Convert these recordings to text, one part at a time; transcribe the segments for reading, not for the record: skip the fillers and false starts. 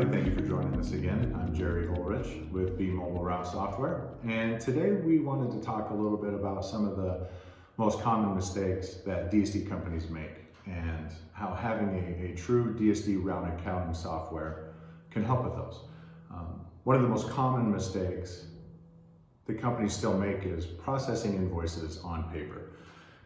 everybody. Thank you for joining us again. I'm Jerry Ulrich with bMobile Route Software, and today we wanted to talk a little bit about some of the most common mistakes that DSD companies make and how having a true DSD route accounting software can help with those. One of the most common mistakes that companies still make is processing invoices on paper,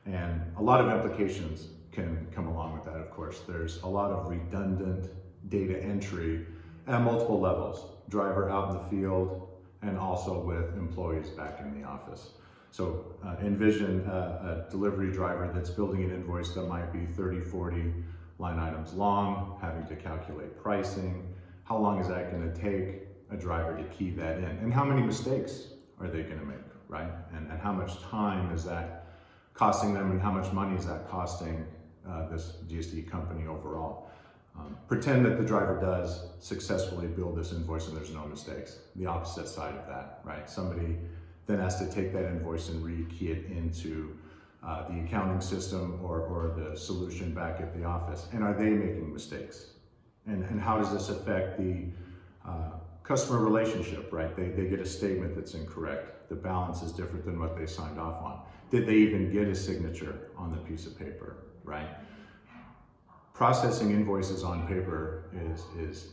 and a lot of implications can come along with that. Of course, there's a lot of redundant data entry at multiple levels, driver out in the field and also with employees back in the office. So envision a delivery driver that's building an invoice that might be 30, 40 line items long, having to calculate pricing. How long is that going to take a driver to key that in? And how many mistakes are they going to make, right? And how much time is that costing them, and how much money is that costing this DSD company overall? Pretend that the driver does successfully build this invoice and there's no mistakes. The opposite side of that, right? Somebody then has to take that invoice and re-key it into the accounting system or the solution back at the office. And are they making mistakes? And how does this affect the customer relationship, right? They get a statement that's incorrect. The balance is different than what they signed off on. Did they even get a signature on the piece of paper, right? Processing invoices on paper is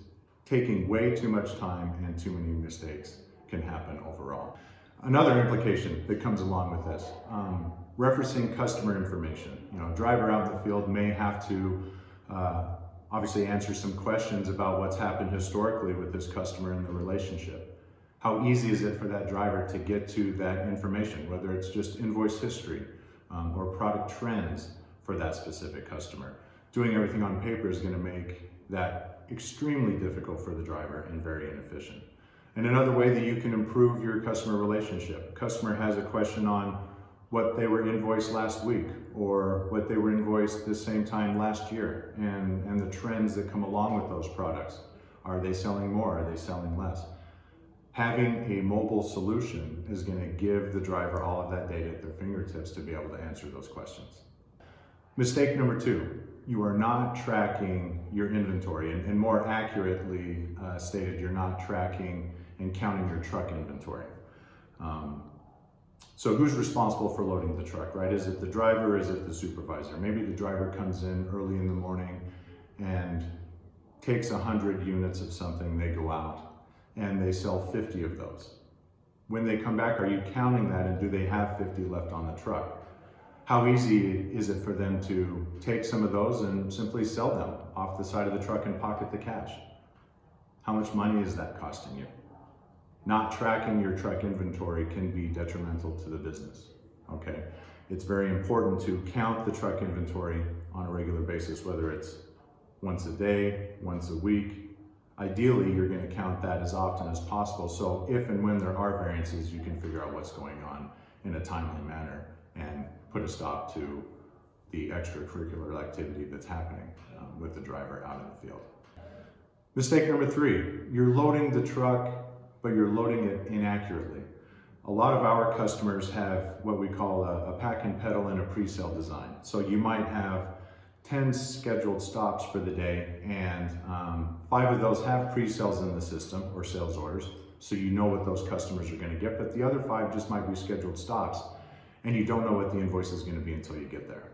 taking way too much time, and too many mistakes can happen overall. Another implication that comes along with this, referencing customer information. A driver out in the field may have to obviously answer some questions about what's happened historically with this customer and the relationship. How easy is it for that driver to get to that information, whether it's just invoice history or product trends for that specific customer? Doing everything on paper is going to make that extremely difficult for the driver and very inefficient. And another way that you can improve your customer relationship, customer has a question on what they were invoiced last week or what they were invoiced the same time last year, and the trends that come along with those products. Are they selling more? Are they selling less? Having a mobile solution is going to give the driver all of that data at their fingertips to be able to answer those questions. Mistake number 2. You are not tracking your inventory, and more accurately stated, you're not tracking and counting your truck inventory. So who's responsible for loading the truck, right? Is it the driver or is it the supervisor? Maybe the driver comes in early in the morning and takes 100 units of something, they go out and they sell 50 of those. When they come back, are you counting that, and do they have 50 left on the truck? How easy is it for them to take some of those and simply sell them off the side of the truck and pocket the cash? How much money is that costing you? Not tracking your truck inventory can be detrimental to the business, okay? It's very important to count the truck inventory on a regular basis, whether it's once a day, once a week. Ideally, you're going to count that as often as possible, so if and when there are variances, you can figure out what's going on in a timely manner and put a stop to the extracurricular activity that's happening with the driver out in the field. Mistake number 3, you're loading the truck, but you're loading it inaccurately. A lot of our customers have what we call a pack and pedal and a pre-sale design. So you might have 10 scheduled stops for the day, and 5 of those have pre-sales in the system or sales orders, so you know what those customers are going to get, but the other 5 just might be scheduled stops, and you don't know what the invoice is going to be until you get there.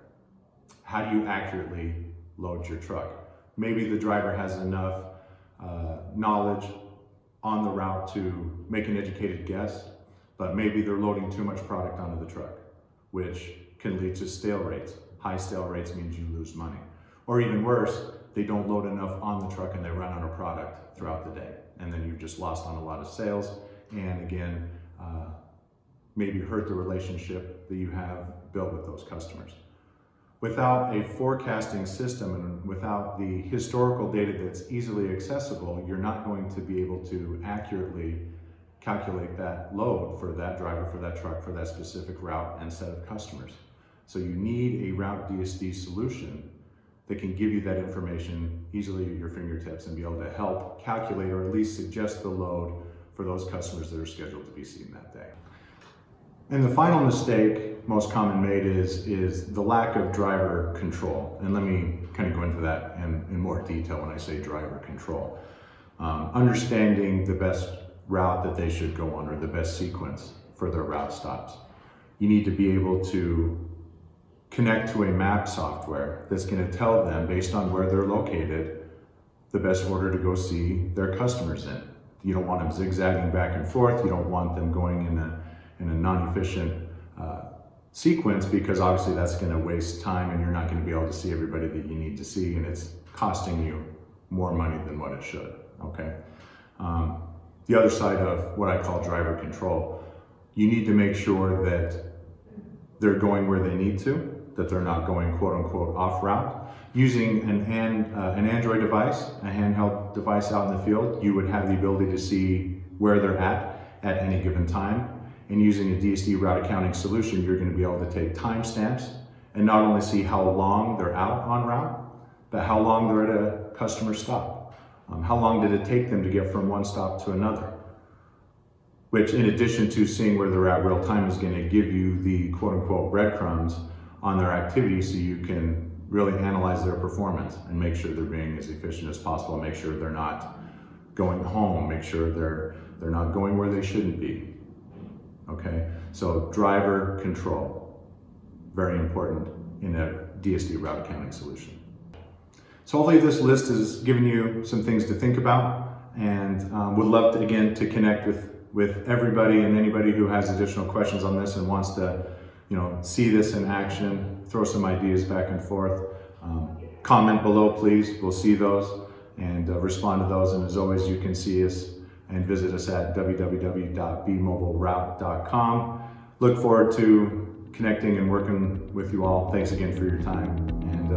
How do you accurately load your truck? Maybe the driver has enough knowledge on the route to make an educated guess, but maybe they're loading too much product onto the truck, which can lead to stale rates. High stale rates means you lose money. Or even worse, they don't load enough on the truck and they run out of product throughout the day, and then you've just lost on a lot of sales, and again, maybe hurt the relationship that you have built with those customers. Without a forecasting system and without the historical data that's easily accessible, you're not going to be able to accurately calculate that load for that driver, for that truck, for that specific route and set of customers. So you need a route DSD solution that can give you that information easily at your fingertips and be able to help calculate or at least suggest the load for those customers that are scheduled to be seen that day. And the final mistake, most common made, is the lack of driver control. And let me kind of go into that in more detail when I say driver control. understanding the best route that they should go on or the best sequence for their route stops. You need to be able to connect to a map software that's going to tell them, based on where they're located, the best order to go see their customers in. You don't want them zigzagging back and forth. You don't want them going in a non-efficient sequence, because obviously that's going to waste time and you're not going to be able to see everybody that you need to see, and it's costing you more money than what it should. Okay. The other side of what I call driver control, you need to make sure that they're going where they need to, that they're not going quote unquote off route. Using an Android device, a handheld device out in the field, you would have the ability to see where they're at any given time. And using a DSD route accounting solution, you're going to be able to take timestamps and not only see how long they're out on route, but how long they're at a customer stop. How long did it take them to get from one stop to another? Which, in addition to seeing where they're at real time, is going to give you the quote unquote breadcrumbs on their activity, so you can really analyze their performance and make sure they're being as efficient as possible, make sure they're not going home, make sure they're not going where they shouldn't be. Okay, so driver control, very important in a DSD route accounting solution. So hopefully this list has given you some things to think about, and would love to, again, to connect with everybody and anybody who has additional questions on this and wants to, see this in action, throw some ideas back and forth. Comment below, please. We'll see those and respond to those. And as always, you can see us and visit us at www.bmobileroute.com. Look forward to connecting and working with you all. Thanks again for your time, and